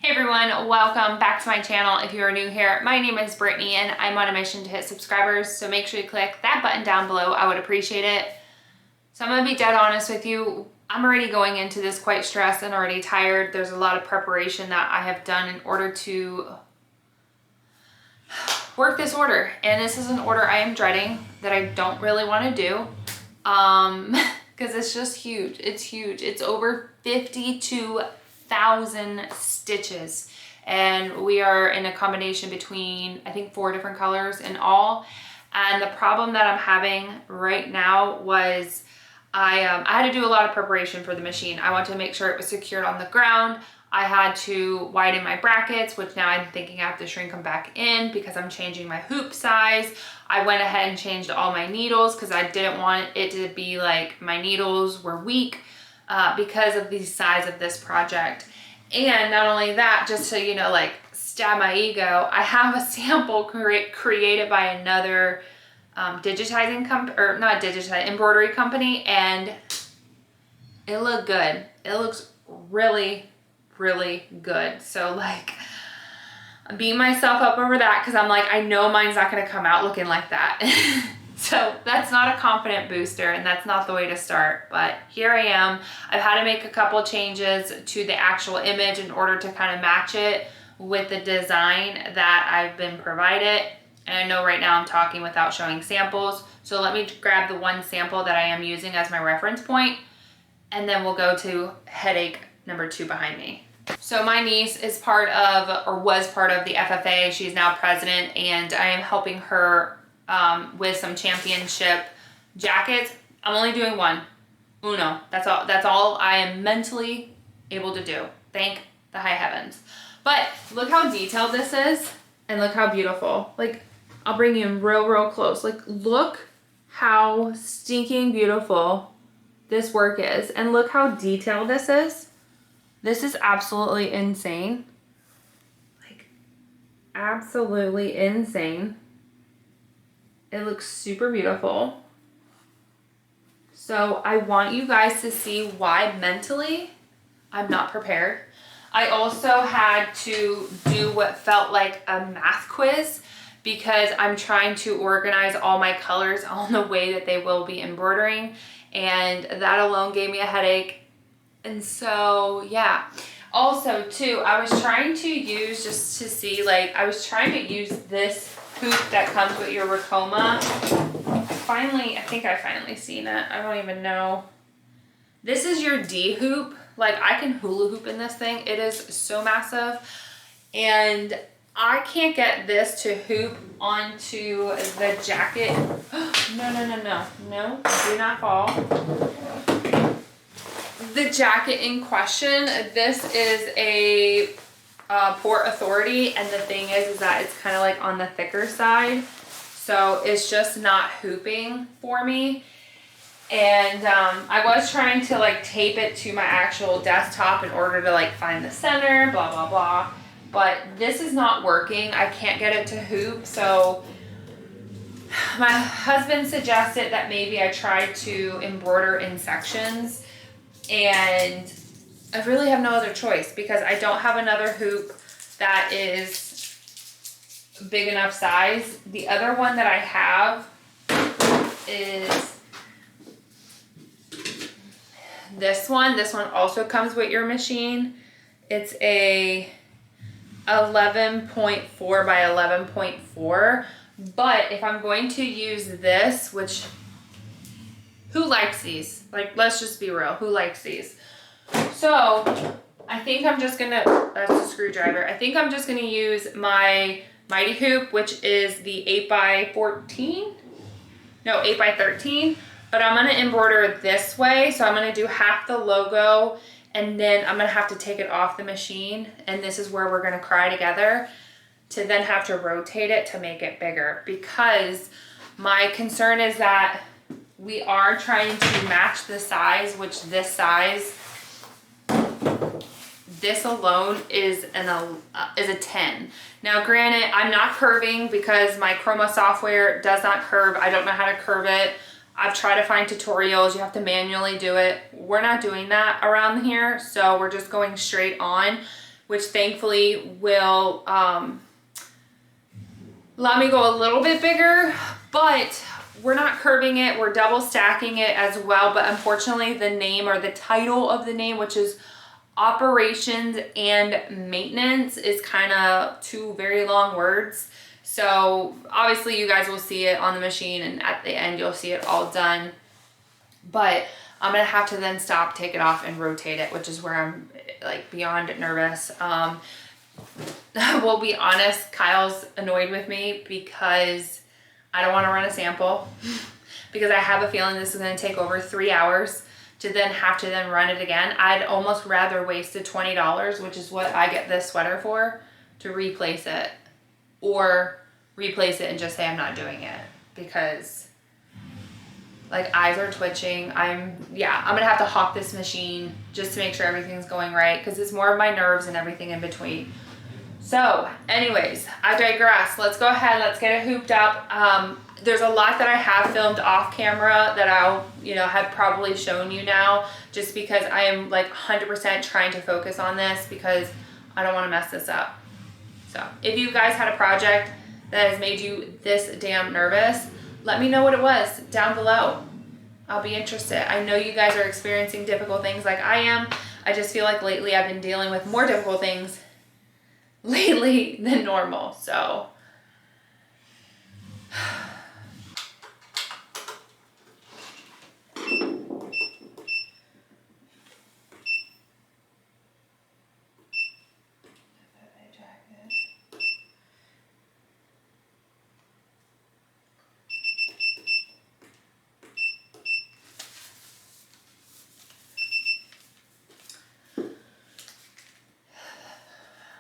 Hey everyone, welcome back to my channel. If you are new here, my name is Brittany and I'm on a mission to hit subscribers, so make sure you click that button down below. I would appreciate it. So I'm gonna be dead honest with you. I'm already going into this quite stressed and already tired. There's a lot of preparation that I have done in order to work this order. And this is an order I am dreading that I don't really wanna do. Because it's just huge. It's huge. It's over 52,000 stitches, and we are in a combination between I think 4 different colors in all. And the problem that I'm having right now was I had to do a lot of preparation for the machine. I wanted to make sure it was secured on the ground. I had to widen my brackets, which now I'm thinking I have to shrink them back in because I'm changing my hoop size. I went ahead and changed all my needles because I didn't want it to be like my needles were weak because of the size of this project. And not only that, just so you know, like stab my ego, I have a sample created by another embroidery company, and it looked good. It looks really good. So like I'm beating myself up over that because I'm like, I know mine's not going to come out looking like that. So that's not a confident booster, and that's not the way to start. But here I am. I've had to make a couple changes to the actual image in order to kind of match it with the design that I've been provided. And I know right now I'm talking without showing samples. So let me grab the one sample that I am using as my reference point, and then we'll go to headache number 2 behind me. So my niece is part of, or was part of, the FFA. She's now president, and I am helping her with some championship jackets. I'm only doing uno. That's all I am mentally able to do. Thank the high heavens. But look how detailed this is, and look how beautiful. Like, I'll bring you in real close. Like, look how stinking beautiful this work is, and look how detailed this is. This is absolutely insane. Like, absolutely insane. It looks super beautiful. So I want you guys to see why mentally I'm not prepared. I also had to do what felt like a math quiz because I'm trying to organize all my colors on the way that they will be embroidering, and that alone gave me a headache. And so yeah. Also too, I was trying to use, just to see, like, I was trying to use this hoop that comes with your Ricoma. I think I finally seen it. I don't even know. This is your D hoop. Like, I can hula hoop in this thing. It is so massive. And I can't get this to hoop onto the jacket. No, do not fall. The jacket in question, this is a Port Authority, and the thing is that it's kind of like on the thicker side, so it's just not hooping for me. And I was trying to like tape it to my actual desktop in order to like find the center, blah blah blah, but this is not working. I can't get it to hoop. So my husband suggested that maybe I try to embroider in sections, and I really have no other choice because I don't have another hoop that is big enough size. The other one that I have is this one. This one also comes with your machine. It's a 11.4 by 11.4. But if I'm going to use this, which, who likes these? Like, let's just be real. Who likes these? So I think I'm just gonna, that's a screwdriver. I think I'm just gonna use my Mighty Hoop, which is the 8x14, no, 8x13, but I'm gonna embroider this way. So I'm gonna do half the logo, and then I'm gonna have to take it off the machine, and this is where we're gonna cry together, to then have to rotate it to make it bigger, because my concern is that we are trying to match the size, which this size, this alone is a 10. Now granted, I'm not curving because my Chroma software does not curve. I don't know how to curve it. I've tried to find tutorials. You have to manually do it. We're not doing that around here, so we're just going straight on. which thankfully will let me go a little bit bigger, but we're not curving it, we're double stacking it as well. But unfortunately the name, or the title of the name, which is operations and maintenance, is kind of two very long words. So obviously you guys will see it on the machine, and at the end you'll see it all done. But I'm gonna have to then stop, take it off, and rotate it, which is where I'm like beyond nervous. We'll be honest, Kyle's annoyed with me because I don't want to run a sample because I have a feeling this is going to take over 3 hours to then have to then run it again. I'd almost rather waste the $20, which is what I get this sweater for, to replace it, or replace it and just say I'm not doing it, because like eyes are twitching. I'm gonna have to hawk this machine just to make sure everything's going right, because it's more of my nerves and everything in between. So anyways, I digress. Let's go ahead, let's get it hooped up. There's a lot that I have filmed off camera that I'll, have probably shown you now, just because I am like 100% trying to focus on this, because I don't want to mess this up. So if you guys had a project that has made you this damn nervous, let me know what it was down below. I'll be interested. I know you guys are experiencing difficult things like I am. I just feel like lately I've been dealing with more difficult things lately than normal, so.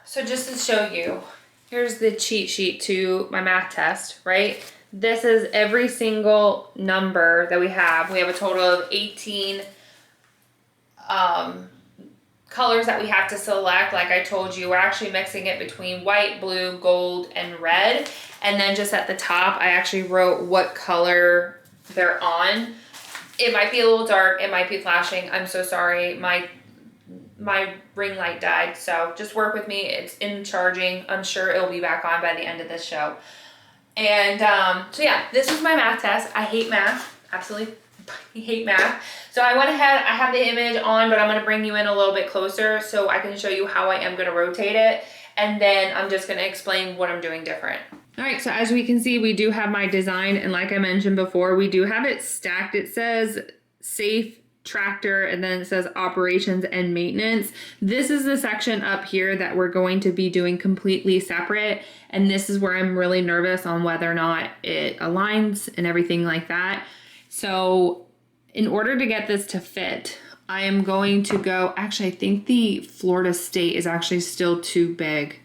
So just to show you, here's the cheat sheet to my math test, right? This is every single number that we have. We have a total of 18 colors that we have to select. Like I told you, we're actually mixing it between white, blue, gold, and red. And then just at the top, I actually wrote what color they're on. It might be a little dark, it might be flashing. I'm so sorry. My ring light died, so just work with me. It's in charging. I'm sure it'll be back on by the end of this show. And so yeah, this is my math test. I hate math, absolutely hate math. So I went ahead, I have the image on, but I'm gonna bring you in a little bit closer so I can show you how I am gonna rotate it. And then I'm just gonna explain what I'm doing different. All right, so as we can see, we do have my design, and like I mentioned before, we do have it stacked. It says safe tractor, and then it says operations and maintenance. This is the section up here that we're going to be doing completely separate, and this is where I'm really nervous on whether or not it aligns and everything like that. So in order to get this to fit, I am going to go, actually I think the Florida State is actually still too big.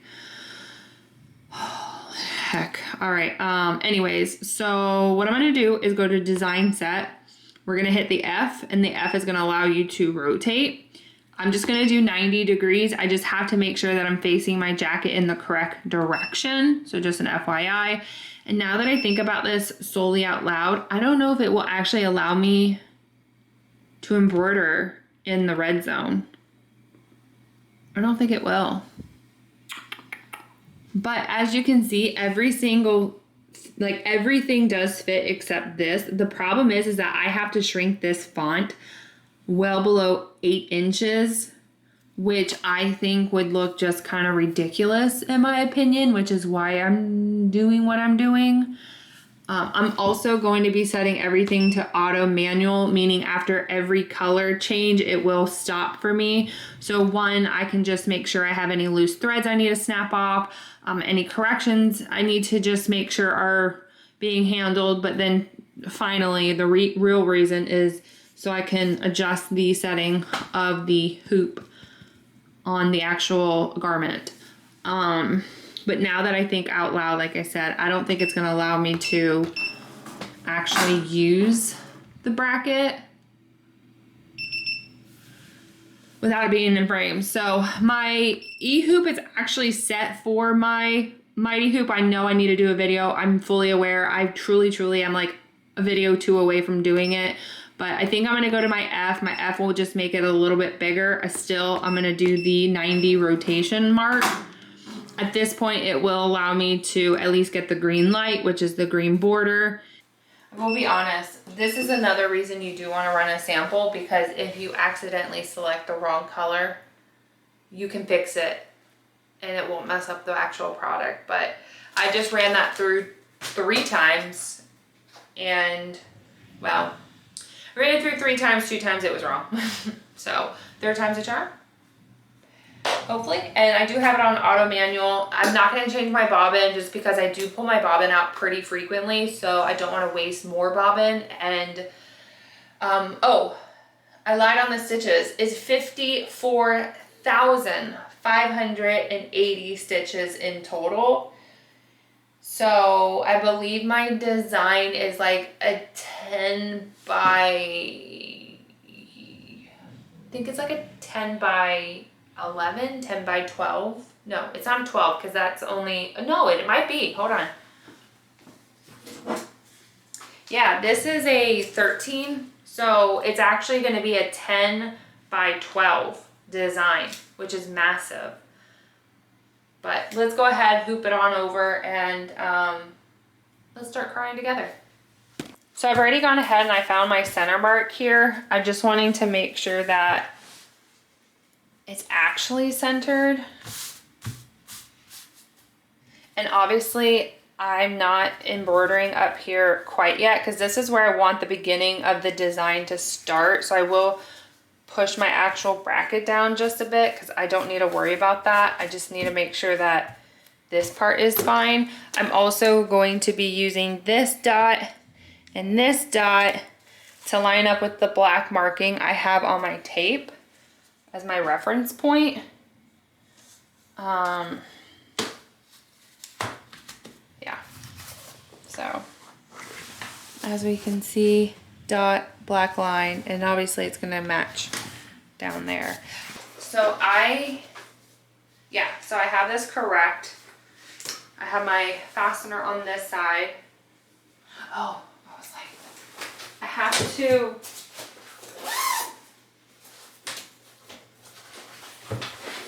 Oh, heck. All right, anyways, so what I'm gonna do is go to design set. We're gonna hit the F, and the F is gonna allow you to rotate. I'm just gonna do 90 degrees. I just have to make sure that I'm facing my jacket in the correct direction. So just an FYI. And now that I think about this solely out loud, I don't know if it will actually allow me to embroider in the red zone. I don't think it will. But as you can see, everything does fit except this. The problem is that I have to shrink this font well below 8 inches, which I think would look just kind of ridiculous in my opinion, which is why I'm doing what I'm doing. I'm also going to be setting everything to auto manual, meaning after every color change, it will stop for me. So one, I can just make sure I have any loose threads I need to snap off, any corrections I need to just make sure are being handled. But then finally, the real reason is so I can adjust the setting of the hoop on the actual garment. But now that I think out loud, like I said, I don't think it's going to allow me to actually use the bracket without it being in frame. So my E-hoop is actually set for my Mighty Hoop. I know I need to do a video. I'm fully aware. I truly am like a video 2 away from doing it. but I think I'm gonna go to my F. My F will just make it a little bit bigger. I'm gonna do the 90 rotation mark. At this point, it will allow me to at least get the green light, which is the green border. I will be honest, this is another reason you do want to run a sample, because if you accidentally select the wrong color, you can fix it and it won't mess up the actual product. But I just ran that through 3 times and, well, I ran it through 3 times, 2 times it was wrong. So 3rd time's a charm, hopefully. And I do have it on auto manual. I'm not going to change my bobbin just because I do pull my bobbin out pretty frequently, so I don't want to waste more bobbin. And oh, I lied on the stitches. It's 54,580 stitches in total. So I believe my design is like a 10 by, I think it's like a 10 by 11, 10 by 12. No, it's not 12 because that's only, no, it might be, hold on. Yeah, this is a 13, so it's actually going to be a 10 by 12 design, which is massive. But let's go ahead, hoop it on over, and let's start crying together. So I've already gone ahead and I found my center mark here. I'm just wanting to make sure that it's actually centered. And obviously I'm not embroidering up here quite yet because this is where I want the beginning of the design to start. So I will push my actual bracket down just a bit because I don't need to worry about that. I just need to make sure that this part is fine. I'm also going to be using this dot and this dot to line up with the black marking I have on my tape as my reference point. Yeah, so as we can see, dot, black line, and obviously it's gonna match down there. So I have this correct. I have my fastener on this side. Oh, I was like, I have to,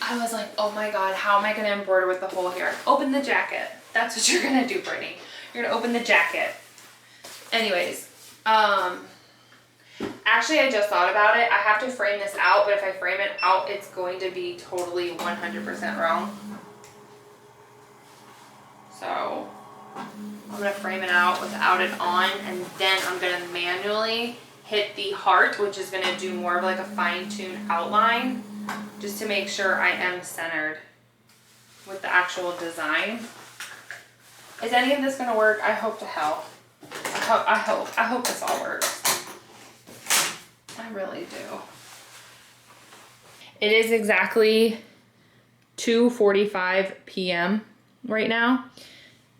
I was like, oh my God, how am I gonna embroider with the hole here? Open the jacket. That's what you're gonna do, Brittany. You're gonna open the jacket. Anyways, actually I just thought about it. I have to frame this out, but if I frame it out, it's going to be totally 100% wrong. So I'm gonna frame it out without it on, and then I'm gonna manually hit the heart, which is gonna do more of like a fine-tuned outline, just to make sure I am centered with the actual design. Is any of this gonna work? I hope to hell. I hope this all works. I really do. It is exactly 2:45 p.m. right now.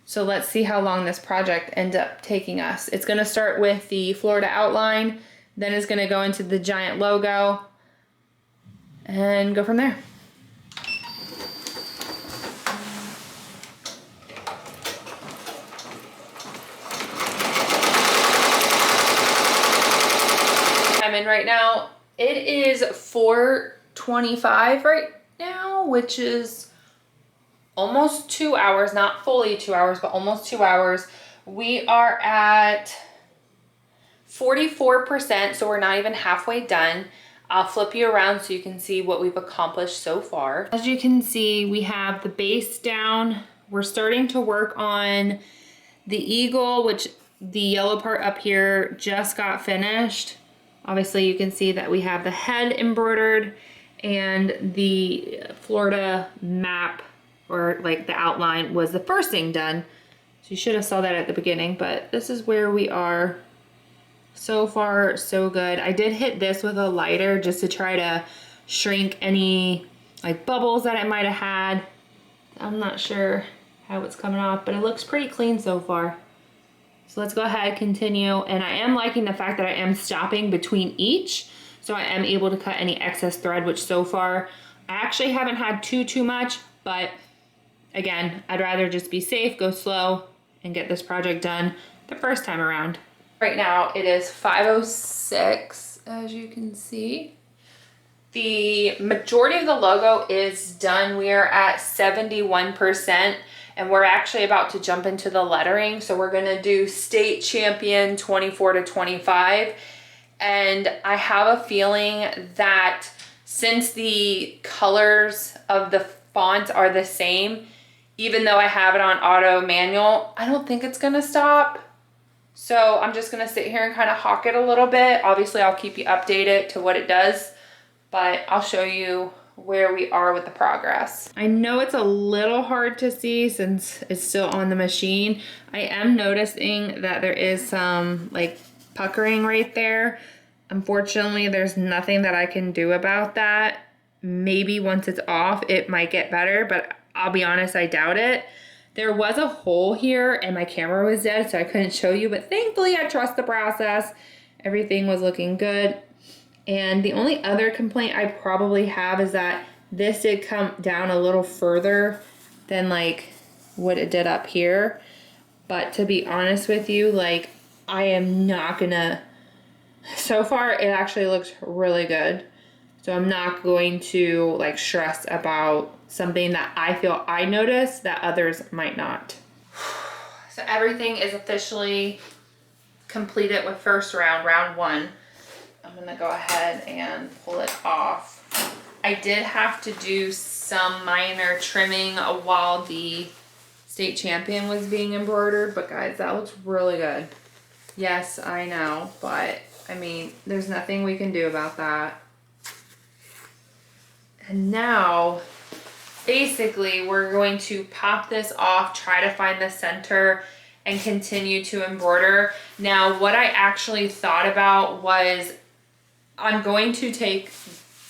So let's see how long this project ends up taking us. It's gonna start with the Florida outline, then it's gonna go into the giant logo, and go from there. I'm in right now. It is 4:25 right now, which is almost 2 hours, not fully 2 hours, but almost 2 hours. We are at 44%, so we're not even halfway done. I'll flip you around so you can see what we've accomplished so far. As you can see, we have the base down. We're starting to work on the eagle, which the yellow part up here just got finished. Obviously you can see that we have the head embroidered and the Florida map, or like the outline, was the first thing done. So you should have saw that at the beginning, but this is where we are. So far, so good. I did hit this with a lighter just to try to shrink any like bubbles that it might have had. I'm not sure how it's coming off, but it looks pretty clean so far. So let's go ahead and continue. And I am liking the fact that I am stopping between each, so I am able to cut any excess thread, which so far I actually haven't had too much, but again, I'd rather just be safe, go slow, and get this project done the first time around. Right now it is 5:06, as you can see. The majority of the logo is done. We are at 71%, and we're actually about to jump into the lettering. So we're gonna do State Champion 24 to 25. And I have a feeling that since the colors of the fonts are the same, even though I have it on auto manual, I don't think it's gonna stop. So I'm just gonna sit here and kind of hawk it a little bit. Obviously I'll keep you updated to what it does, but I'll show you where we are with the progress. I know it's a little hard to see since it's still on the machine. I am noticing that there is some like puckering right there. Unfortunately, there's nothing that I can do about that. Maybe once it's off, it might get better, but I'll be honest, I doubt it. There was a hole here and my camera was dead, so I couldn't show you, but thankfully I trust the process. Everything was looking good. And the only other complaint I probably have is that this did come down a little further than like what it did up here. But to be honest with you, like I am not gonna, so far it actually looks really good. So I'm not going to like stress about something that I feel I noticed that others might not. So everything is officially completed with first round, round one. I'm gonna go ahead and pull it off. I did have to do some minor trimming while the state champion was being embroidered, but guys, that looks really good. Yes, I know, but I mean, there's nothing we can do about that. And now, basically, we're going to pop this off, try to find the center, and continue to embroider. Now, what I actually thought about was I'm going to take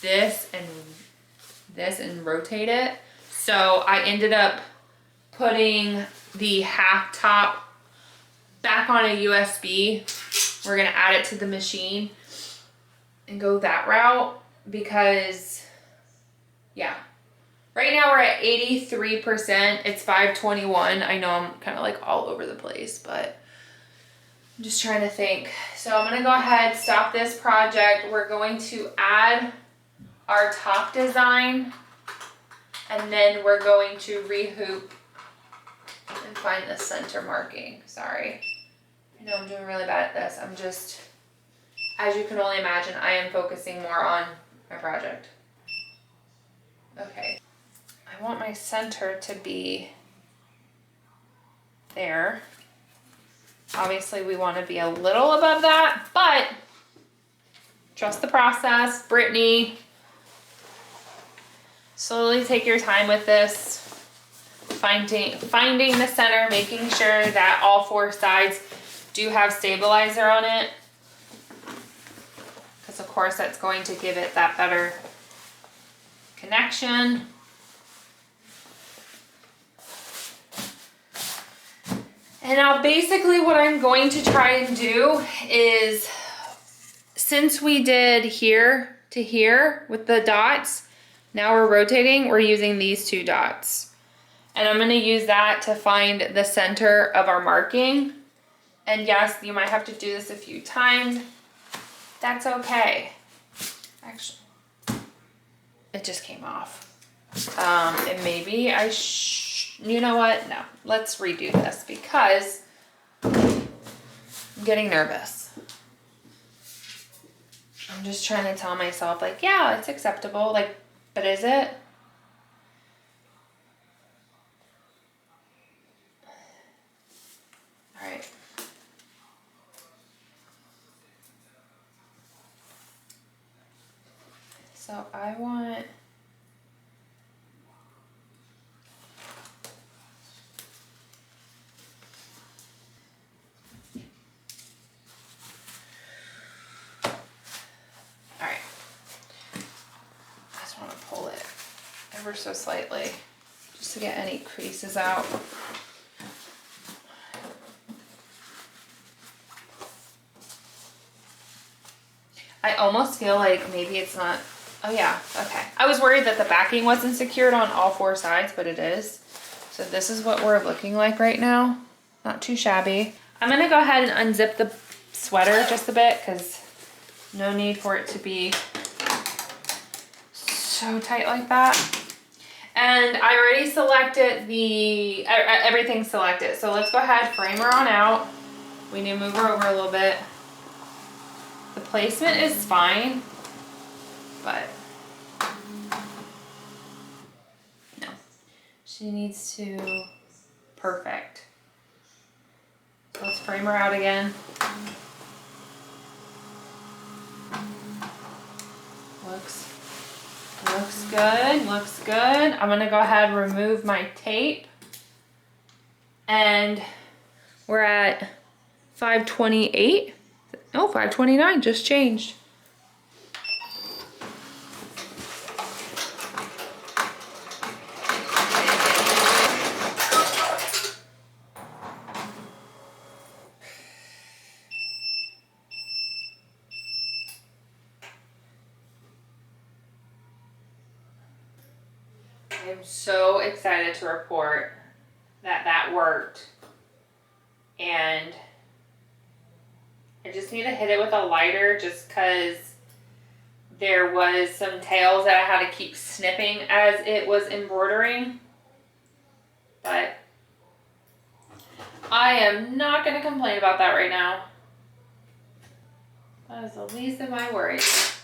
this and rotate it. So I ended up putting the half top back on a USB. We're gonna add it to the machine and go that route because, yeah. Right now we're at 83%. It's 5:21. I know I'm kind of like all over the place, but I'm just trying to think. So I'm gonna go ahead, stop this project. We're going to add our top design, and then we're going to rehoop and find the center marking. Sorry. I know I'm doing really bad at this. I'm just, as you can only imagine, I am focusing more on my project. Okay. I want my center to be there. Obviously we want to be a little above that, but trust the process. Brittany, slowly take your time with this. Finding the center, making sure that all four sides do have stabilizer on it. Because of course that's going to give it that better connection. And now basically what I'm going to try and do is, since we did here to here with the dots, now we're rotating, we're using these two dots. And I'm gonna use that to find the center of our marking. And yes, you might have to do this a few times. That's okay. Actually, it just came off. And maybe you know what? No, let's redo this because I'm getting nervous. I'm just trying to tell myself like, yeah, it's acceptable. Like, but is it? All right. So I want, all right, I just want to pull it ever so slightly just to get any creases out. I almost feel like maybe it's not, oh yeah, okay. I was worried that the backing wasn't secured on all four sides, but it is. So this is what we're looking like right now. Not too shabby. I'm gonna go ahead and unzip the sweater just a bit because no need for it to be so tight like that. And I already selected everything's selected. So let's go ahead, frame her on out. We need to move her over a little bit. The placement is fine, but no, she needs to, perfect. So let's frame her out again. Looks good, looks good. I'm gonna go ahead and remove my tape. And we're at 528. No, 529 just changed. I'm so excited to report that that worked. And I just need to hit it with a lighter just because there was some tails that I had to keep snipping as it was embroidering. But I am not going to complain about that right now. That is the least of my worries.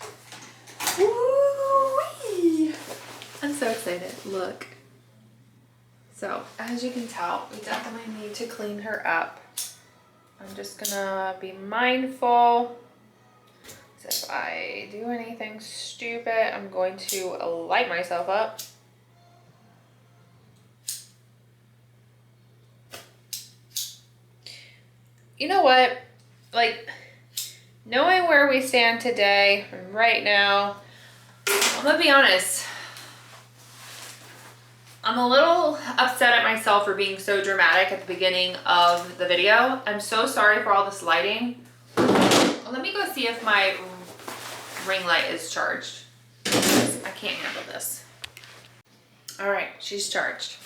Woo-wee! I'm so excited. Look. So, as you can tell, we definitely need to clean her up. I'm just gonna be mindful. So if I do anything stupid, I'm going to light myself up. You know what? Like, knowing where we stand today, right now, I'm gonna be honest. I'm a little upset at myself for being so dramatic at the beginning of the video. I'm so sorry for all this lighting. Let me go see if my ring light is charged. I can't handle this. All right, she's charged.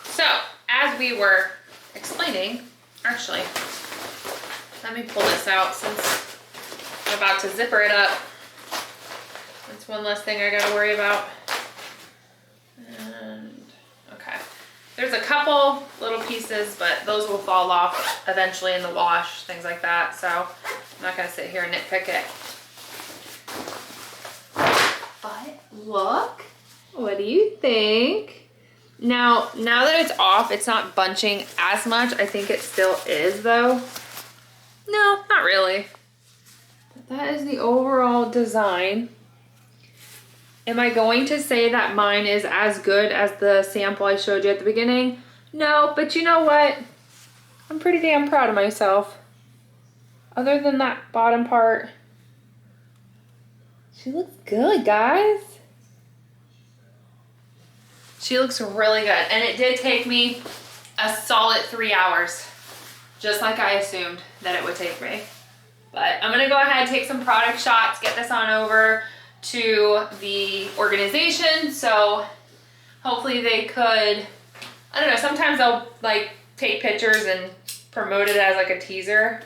So, as we were explaining, actually, let me pull this out since I'm about to zipper it up. That's one less thing I gotta worry about. And, okay. There's a couple little pieces, but those will fall off eventually in the wash, things like that. So I'm not gonna sit here and nitpick it. But look, what do you think? Now that it's off, it's not bunching as much. I think it still is though. No, not really. But that is the overall design. Am I going to say that mine is as good as the sample I showed you at the beginning? No, but you know what? I'm pretty damn proud of myself. Other than that bottom part, she looks good, guys. She looks really good. And it did take me a solid 3 hours, just like I assumed that it would take me. But I'm gonna go ahead and take some product shots, get this on over to the organization, so hopefully they could, I don't know, sometimes they'll like take pictures and promote it as like a teaser.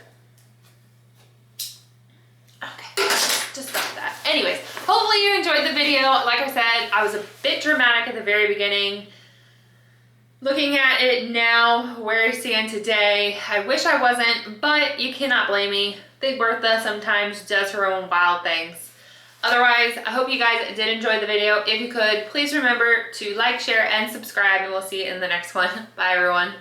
Okay, just stop that. Anyways, hopefully you enjoyed the video. Like I said, I was a bit dramatic at the very beginning. Looking at it now, where I stand today, I wish I wasn't, but you cannot blame me. Big Bertha sometimes does her own wild things. Otherwise, I hope you guys did enjoy the video. If you could, please remember to like, share, and subscribe, and we'll see you in the next one. Bye, everyone.